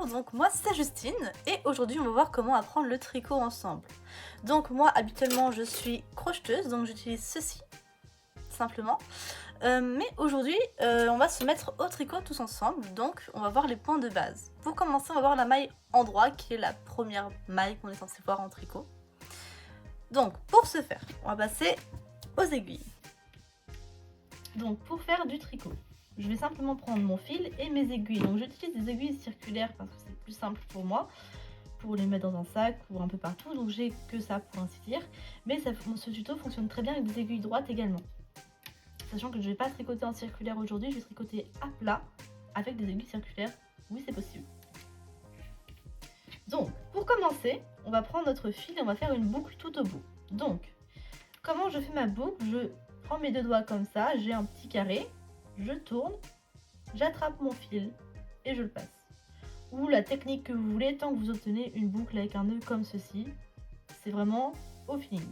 Bonjour, donc moi c'est Justine et aujourd'hui on va voir comment apprendre le tricot ensemble. Donc moi habituellement je suis crocheteuse donc j'utilise ceci simplement. Mais aujourd'hui on va se mettre au tricot tous ensemble, donc on va voir les points de base. Pour commencer on va voir la maille endroit qui est la première maille qu'on est censé voir en tricot. Donc pour ce faire on va passer aux aiguilles. Donc pour faire du tricot, je vais simplement prendre mon fil et mes aiguilles. Donc j'utilise des aiguilles circulaires parce que c'est plus simple pour moi, pour les mettre dans un sac ou un peu partout. Donc j'ai que ça pour ainsi dire. Mais ce tuto fonctionne très bien avec des aiguilles droites également. Sachant que je ne vais pas tricoter en circulaire aujourd'hui, je vais tricoter à plat avec des aiguilles circulaires. Oui, c'est possible. Donc pour commencer, on va prendre notre fil et on va faire une boucle tout au bout. Donc comment je fais ma boucle? Je prends mes deux doigts comme ça, j'ai un petit carré. Je tourne, j'attrape mon fil et je le passe. Ou la technique que vous voulez tant que vous obtenez une boucle avec un nœud comme ceci. C'est vraiment au feeling.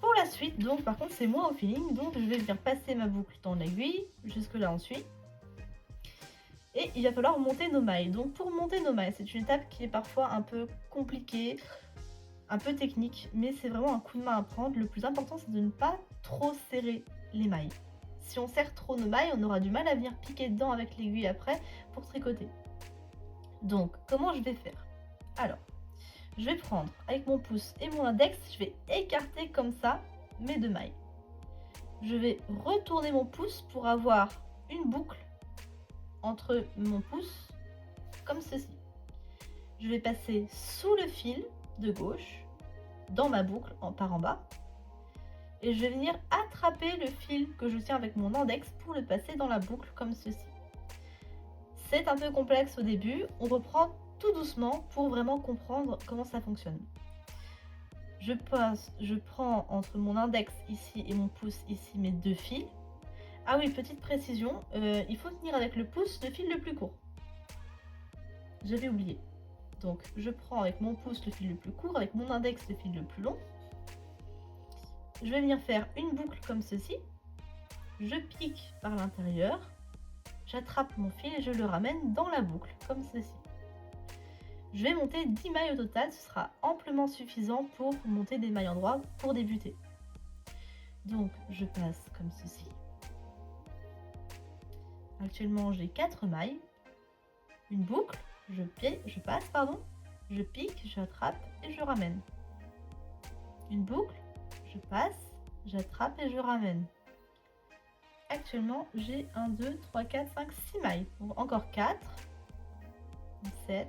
Pour la suite, donc par contre c'est moins au feeling, donc je vais venir passer ma boucle dans l'aiguille, jusque là on suit. Et il va falloir monter nos mailles. Donc pour monter nos mailles, c'est une étape qui est parfois un peu compliquée, un peu technique, mais c'est vraiment un coup de main à prendre. Le plus important c'est de ne pas trop serrer les mailles. Si on serre trop nos mailles, on aura du mal à venir piquer dedans avec l'aiguille après pour tricoter. Donc, comment je vais faire? Alors, je vais prendre avec mon pouce et mon index, je vais écarter comme ça mes deux mailles. Je vais retourner mon pouce pour avoir une boucle entre mon pouce, comme ceci. Je vais passer sous le fil de gauche, dans ma boucle, par en bas. Et je vais venir attraper le fil que je tiens avec mon index pour le passer dans la boucle comme ceci. C'est un peu complexe au début, on reprend tout doucement pour vraiment comprendre comment ça fonctionne. Je prends entre mon index ici et mon pouce ici mes deux fils. Ah oui, petite précision, il faut tenir avec le pouce le fil le plus court. J'avais oublié. Donc je prends avec mon pouce le fil le plus court, avec mon index le fil le plus long. Je vais venir faire une boucle comme ceci. Je pique par l'intérieur. J'attrape mon fil et je le ramène dans la boucle, comme ceci. Je vais monter 10 mailles au total, ce sera amplement suffisant pour monter des mailles endroits pour débuter. Donc je passe comme ceci. Actuellement j'ai 4 mailles. Une boucle, je pique, j'attrape et je ramène. Une boucle, je passe, j'attrape et je ramène. Actuellement j'ai 1, 2, 3, 4, 5, 6 mailles. Donc, encore 4, 7,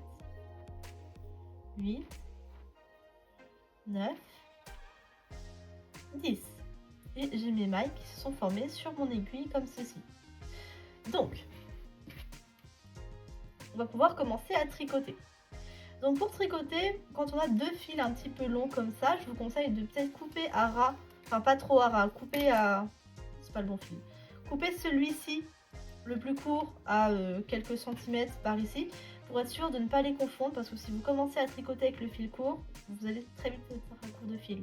8, 9, 10. Et j'ai mes mailles qui se sont formées sur mon aiguille comme ceci. Donc, on va pouvoir commencer à tricoter. Donc pour tricoter, quand on a deux fils un petit peu longs comme ça, je vous conseille de peut-être couper à ras, enfin pas trop à ras, couper à... c'est pas le bon fil. Couper celui-ci, le plus court, à quelques centimètres par ici, pour être sûr de ne pas les confondre, parce que si vous commencez à tricoter avec le fil court, vous allez très vite faire un court de fil.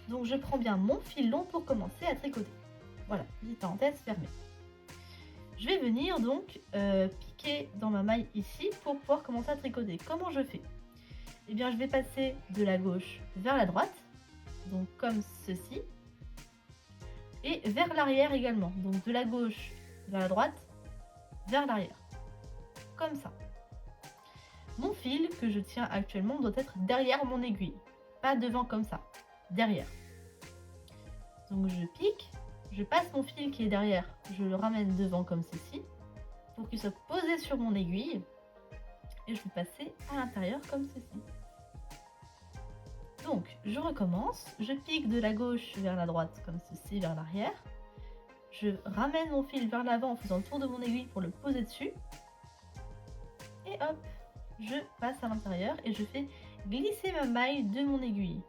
Donc je prends bien mon fil long pour commencer à tricoter. Voilà, petite parenthèse fermée. Je vais venir donc piquer dans ma maille ici pour pouvoir commencer à tricoter. Comment je fais? Eh bien je vais passer de la gauche vers la droite, donc comme ceci, et vers l'arrière également. Donc de la gauche vers la droite, vers l'arrière, comme ça. Mon fil que je tiens actuellement doit être derrière mon aiguille, pas devant comme ça, derrière. Donc je pique. Je passe mon fil qui est derrière, je le ramène devant comme ceci, pour qu'il soit posé sur mon aiguille, et je vais passer à l'intérieur comme ceci. Donc, je recommence, je pique de la gauche vers la droite comme ceci, vers l'arrière, je ramène mon fil vers l'avant en faisant le tour de mon aiguille pour le poser dessus, et hop, je passe à l'intérieur et je fais glisser ma maille de mon aiguille.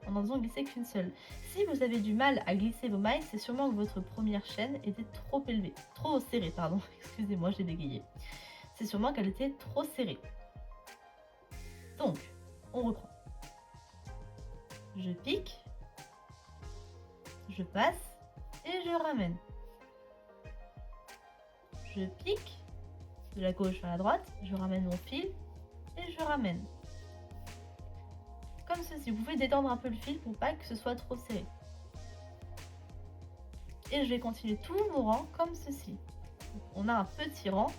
En faisant glisser qu'une seule. Si vous avez du mal à glisser vos mailles, c'est sûrement que votre première chaîne était trop élevée, trop serrée, pardon, excusez-moi, j'ai bégayé. C'est sûrement qu'elle était trop serrée. Donc, on reprend. Je pique, je passe et je ramène. je pique de la gauche vers la droite, je ramène mon fil et je ramène. Comme ceci, vous pouvez détendre un peu le fil pour pas que ce soit trop serré. Et je vais continuer tout mon rang comme ceci. On a un petit rang,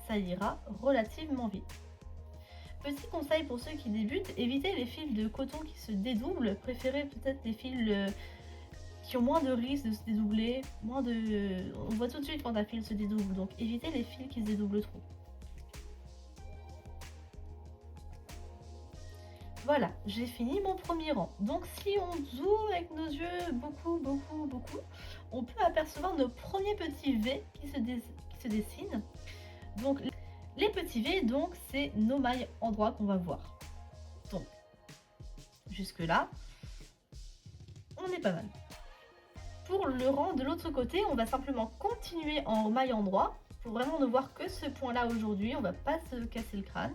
ça ira relativement vite. Petit conseil pour ceux qui débutent, évitez les fils de coton qui se dédoublent, préférez peut-être les fils qui ont moins de risque de se dédoubler, on voit tout de suite quand un fil se dédouble, donc évitez les fils qui se dédoublent trop. Voilà, j'ai fini mon premier rang. Donc si on zoome avec nos yeux beaucoup, on peut apercevoir nos premiers petits V qui se dessinent. Donc les petits V, donc c'est nos mailles endroits qu'on va voir. Donc jusque là, on est pas mal. Pour le rang de l'autre côté, on va simplement continuer en maille endroit pour vraiment ne voir que ce point-là aujourd'hui. On va pas se casser le crâne.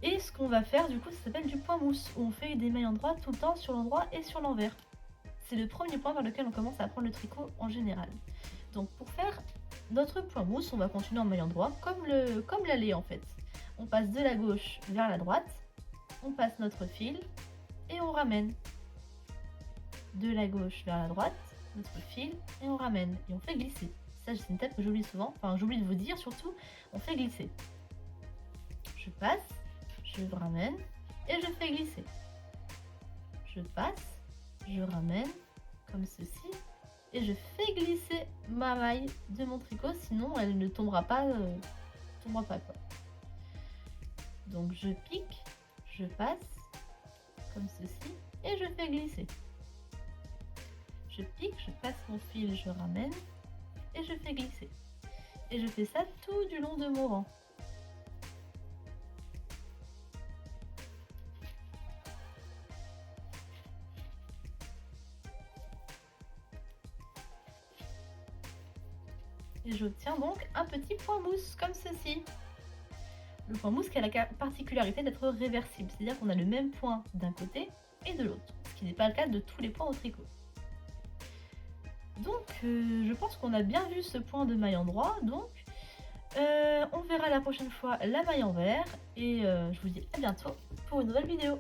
Et ce qu'on va faire, du coup, ça s'appelle du point mousse, où on fait des mailles endroits tout le temps sur l'endroit et sur l'envers. C'est le premier point vers lequel on commence à apprendre le tricot en général. Donc pour faire notre point mousse, on va continuer en maille endroit, comme l'allée en fait. On passe de la gauche vers la droite, on passe notre fil et on ramène. De la gauche vers la droite, notre fil et on ramène. Et on fait glisser. Ça, c'est une étape que j'oublie souvent, enfin j'oublie de vous dire surtout, on fait glisser. Je passe. Je ramène et je fais glisser. Je passe, je ramène comme ceci et je fais glisser ma maille de mon tricot, sinon elle ne tombera pas, quoi. Donc je pique, je passe comme ceci et je fais glisser. Je pique, je passe mon fil, je ramène et je fais glisser. Et je fais ça tout du long de mon rang. Et j'obtiens donc un petit point mousse comme ceci. Le point mousse qui a la particularité d'être réversible, c'est-à-dire qu'on a le même point d'un côté et de l'autre, ce qui n'est pas le cas de tous les points au tricot. Donc je pense qu'on a bien vu ce point de maille endroit, donc on verra la prochaine fois la maille envers et je vous dis à bientôt pour une nouvelle vidéo.